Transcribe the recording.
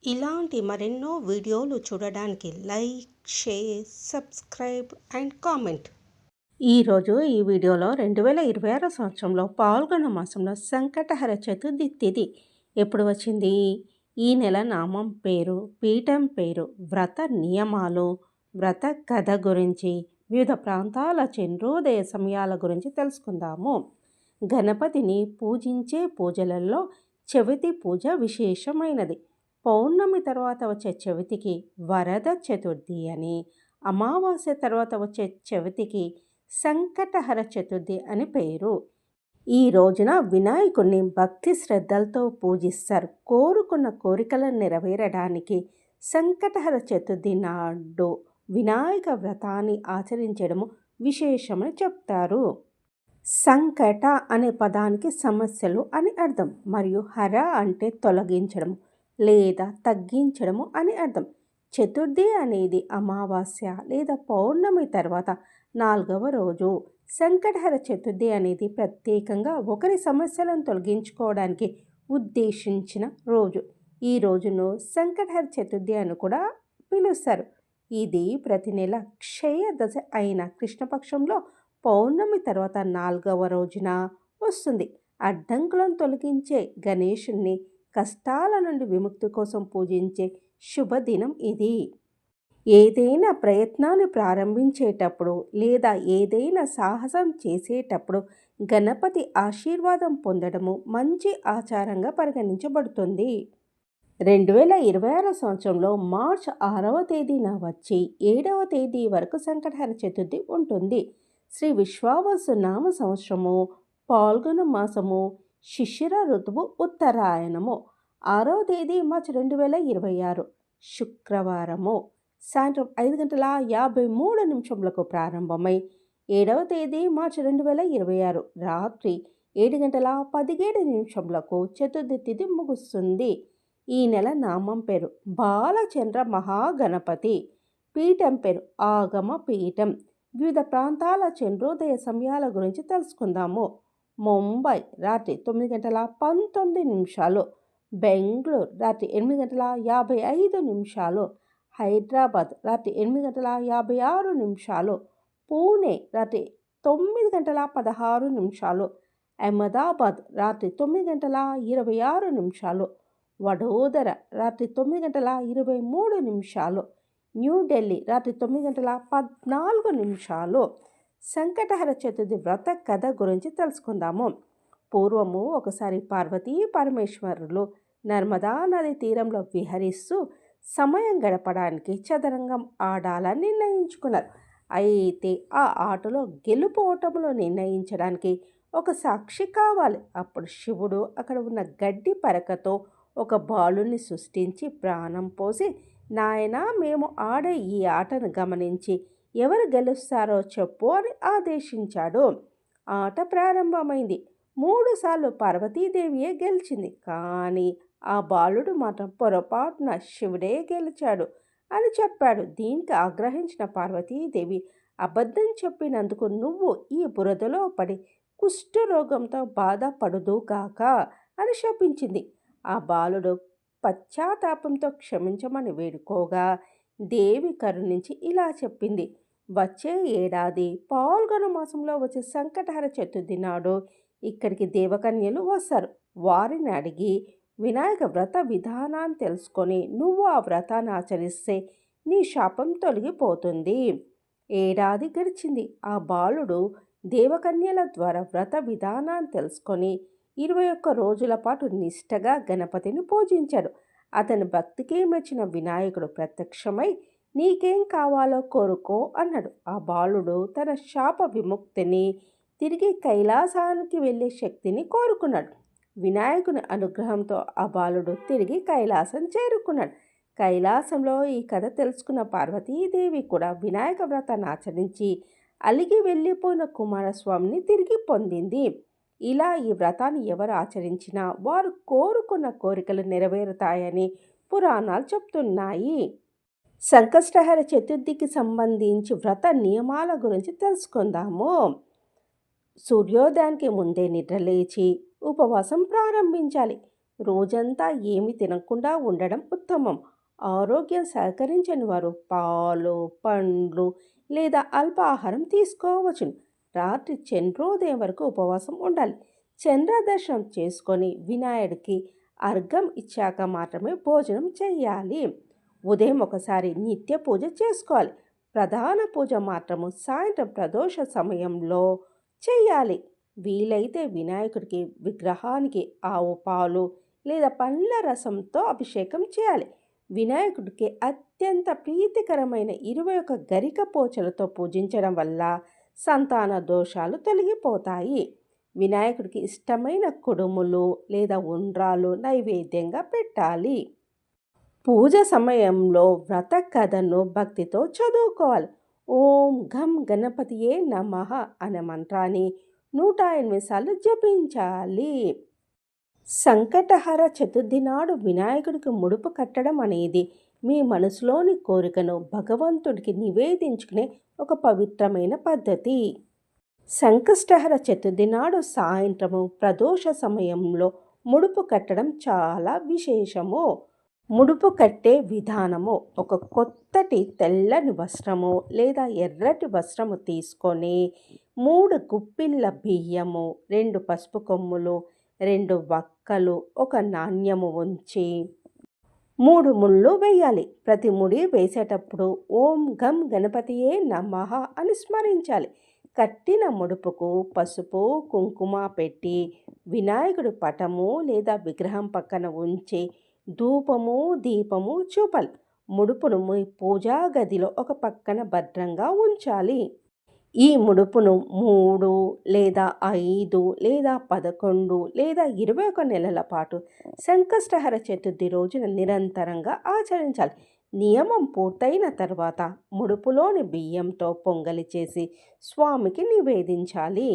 ఇలాంటి మరెన్నో వీడియోలు చూడడానికి like, share, subscribe and comment. ఈరోజు ఈ వీడియోలో 2026 సంవత్సరంలో పాల్గొన మాసంలో సంకటహర చతుర్థి తిథి ఎప్పుడు వచ్చింది, ఈ నెల నామం పేరు, పీఠం పేరు, వ్రత నియమాలు, వ్రత కథ గురించి, వివిధ ప్రాంతాల చంద్రోదయ సమయాల గురించి తెలుసుకుందాము. గణపతిని పూజించే పూజలలో చవితి పూజ విశేషమైనది. పౌర్ణమి తర్వాత వచ్చే చవితికి వరద చతుర్థి అని, అమావాస్య తర్వాత వచ్చే చవితికి సంకటహర చతుర్థి అని పేరు. ఈ రోజున వినాయకుడిని భక్తి శ్రద్ధలతో పూజిస్తారు. కోరుకున్న కోరికలను నెరవేరడానికి సంకటహర చతుర్థి నాడు వినాయక వ్రతాన్ని ఆచరించడము విశేషమని చెప్తారు. సంకట అనే పదానికి సమస్యలు అని అర్థం, మరియు హర అంటే తొలగించడం లేదా తగ్గించడము అని అర్థం. చతుర్థి అనేది అమావాస్య లేదా పౌర్ణమి తర్వాత 4వ రోజు. సంకటహర చతుర్థి అనేది ప్రత్యేకంగా ఒకరి సమస్యలను తొలగించుకోవడానికి ఉద్దేశించిన రోజు. ఈ రోజును సంకటహర చతుర్థి అని కూడా పిలుస్తారు. ఇది ప్రతి నెల క్షయదశ అయిన కృష్ణపక్షంలో పౌర్ణమి తర్వాత 4వ రోజున వస్తుంది. అడ్డంకులను తొలగించే గణేశుణ్ణి కష్టాల నుండి విముక్తి కోసం పూజించే శుభదినం ఇది. ఏదైనా ప్రయత్నాన్ని ప్రారంభించేటప్పుడు లేదా ఏదైనా సాహసం చేసేటప్పుడు గణపతి ఆశీర్వాదం పొందడము మంచి ఆచారంగా పరిగణించబడుతుంది. 2026 సంవత్సరంలో మార్చి 6వ తేదీన వచ్చి 7వ తేదీ వరకు సంకటహర చతుర్థి ఉంటుంది. శ్రీ విశ్వావసు నామ సంవత్సరము, పాల్గొన మాసము, శిశిర ఋతువు ఉత్తరాయణము. 6వ తేదీ మార్చి 2026 శుక్రవారము సాయంత్రం 5:53 ప్రారంభమై 7వ తేదీ మార్చి 2026 రాత్రి 7:17 చతుర్థి తిథి ముగుస్తుంది. ఈ నెల నామం పేరు బాలచంద్ర మహాగణపతి, పీఠం పేరు ఆగమ పీఠం. వివిధ ప్రాంతాల చంద్రోదయ సమయాల గురించి తెలుసుకుందాము. ముంబై రాత్రి 9:19, బెంగళూరు రాత్రి 8:55, హైదరాబాద్ రాత్రి 8:56, పూణే రాత్రి 9:16, అహ్మదాబాద్ రాత్రి 9:26, వడోదర రాత్రి 9:23, న్యూఢిల్లీ రాత్రి 9:14. సంకటహర చతుర్థి వ్రత కథ గురించి తెలుసుకుందాము. పూర్వము ఒకసారి పార్వతీ పరమేశ్వరులు నర్మదా నది తీరంలో విహరిస్తూ సమయం గడపడానికి చదరంగం ఆడాలని నిర్ణయించుకున్నారు. అయితే ఆ ఆటలో గెలుపు ఓటములు నిర్ణయించడానికి ఒక సాక్షి కావాలి. అప్పుడు శివుడు అక్కడ ఉన్న గడ్డి పరకతో ఒక బాలుని సృష్టించి ప్రాణం పోసి, నాయనా, మేము ఆడే ఈ ఆటను గమనించి ఎవరు గెలుస్తారో చెప్పు అని ఆదేశించాడు. ఆట ప్రారంభమైంది. 3 సార్లు పార్వతీదేవియే గెలిచింది. కానీ ఆ బాలుడు మాత్రం పొరపాటున శివుడే గెలిచాడు అని చెప్పాడు. దీనికి ఆగ్రహించిన పార్వతీదేవి, అబద్ధం చెప్పినందుకు నువ్వు ఈ బురదలో పడి కుష్ఠరోగంతో బాధపడుదుగాక అని శపించింది. ఆ బాలుడు పశ్చాత్తాపంతో క్షమించమని వేడుకోగా దేవి కరుణించి ఇలా చెప్పింది, వచ్చే ఏడాది పాల్గొన మాసంలో వచ్చే సంకటహర చతుర్థి నాడు ఇక్కడికి దేవకన్యలు వస్తారు. వారిని అడిగి వినాయక వ్రత విధానాన్ని తెలుసుకొని నువ్వు ఆ వ్రతాన్ని ఆచరిస్తే నీ శాపం తొలగిపోతుంది. ఏడాది గడిచింది. ఆ బాలుడు దేవకన్యల ద్వారా వ్రత విధానాన్ని తెలుసుకొని 21 రోజుల పాటు నిష్ఠగా గణపతిని పూజించాడు. అతని భక్తికి మెచ్చిన వినాయకుడు ప్రత్యక్షమై, నీకేం కావాలో కోరుకో అన్నాడు. ఆ బాలుడు తన శాప విముక్తిని, తిరిగి కైలాసానికి వెళ్ళే శక్తిని కోరుకున్నాడు. వినాయకుని అనుగ్రహంతో ఆ బాలుడు తిరిగి కైలాసం చేరుకున్నాడు. కైలాసంలో ఈ కథ తెలుసుకున్న పార్వతీదేవి కూడా వినాయక వ్రతాన్ని ఆచరించి అలిగి వెళ్ళిపోయిన కుమారస్వామిని తిరిగి పొందింది. ఇలా ఈ వ్రతాన్ని ఎవరు ఆచరించినా వారు కోరుకున్న కోరికలు నెరవేరుతాయని పురాణాలు చెప్తున్నాయి. సంకష్టహర చతుర్థికి సంబంధించి వ్రత నియమాల గురించి తెలుసుకుందాము. సూర్యోదయానికి ముందే నిద్రలేచి ఉపవాసం ప్రారంభించాలి. రోజంతా ఏమి తినకుండా ఉండడం ఉత్తమం. ఆరోగ్యం సహకరించని వారు పాలు, పండ్లు లేదా అల్పాహారం తీసుకోవచ్చును. రాత్రి చంద్రోదయం వరకు ఉపవాసం ఉండాలి. చంద్ర దర్శనం చేసుకొని వినాయకుడికి అర్ఘ్యం ఇచ్చాక మాత్రమే భోజనం చేయాలి. ఉదయం ఒకసారి నిత్య పూజ చేసుకోవాలి. ప్రధాన పూజ మాత్రము సాయంత్రం ప్రదోష సమయంలో చేయాలి. వీలైతే వినాయకుడికి విగ్రహానికి ఆవు పాలు లేదా పండ్ల రసంతో అభిషేకం చేయాలి. వినాయకుడికి అత్యంత ప్రీతికరమైన 21 గరిక పోచలతో పూజించడం వల్ల సంతాన దోషాలు తొలగిపోతాయి. వినాయకుడికి ఇష్టమైన కుడుములు లేదా ఉండ్రాలు నైవేద్యంగా పెట్టాలి. పూజ సమయంలో వ్రత కథను భక్తితో చదువుకోవాలి. ఓం ఘం గణపతియే నమః అనే మంత్రాన్ని 108 సార్లు జపించాలి. సంకటహర చతుర్థి నాడు వినాయకుడికి ముడుపు కట్టడం అనేది మీ మనసులోని కోరికను భగవంతుడికి నివేదించుకునే ఒక పవిత్రమైన పద్ధతి. సంకష్టహర చతుర్థి నాడు సాయంత్రము ప్రదోష సమయంలో ముడుపు కట్టడం చాలా విశేషము. ముడుపు కట్టే విధానము: ఒక కొత్తటి తెల్లని వస్త్రము లేదా ఎర్రటి వస్త్రము తీసుకొని 3 గుప్పిళ్ళ బియ్యము, 2 పసుపు కొమ్ములు, 2 వక్కలు, ఒక నాణ్యము ఉంచి 3 ముళ్ళు వేయాలి. ప్రతి ముడి వేసేటప్పుడు ఓం గం గణపతియే నమః అని స్మరించాలి. కట్టిన ముడుపుకు పసుపు కుంకుమ పెట్టి వినాయకుడి పటము లేదా విగ్రహం పక్కన ఉంచి ధూపము దీపము చూపాలి. ముడుపును మీ పూజా గదిలో ఒక పక్కన భద్రంగా ఉంచాలి. ఈ ముడుపును 3 లేదా 5 లేదా 11 లేదా 21 నెలల పాటు సంకష్టహర చతుర్థి రోజున నిరంతరంగా ఆచరించాలి. నియమం పూర్తయిన తర్వాత ముడుపులోని బియ్యంతో పొంగలి చేసి స్వామికి నివేదించాలి.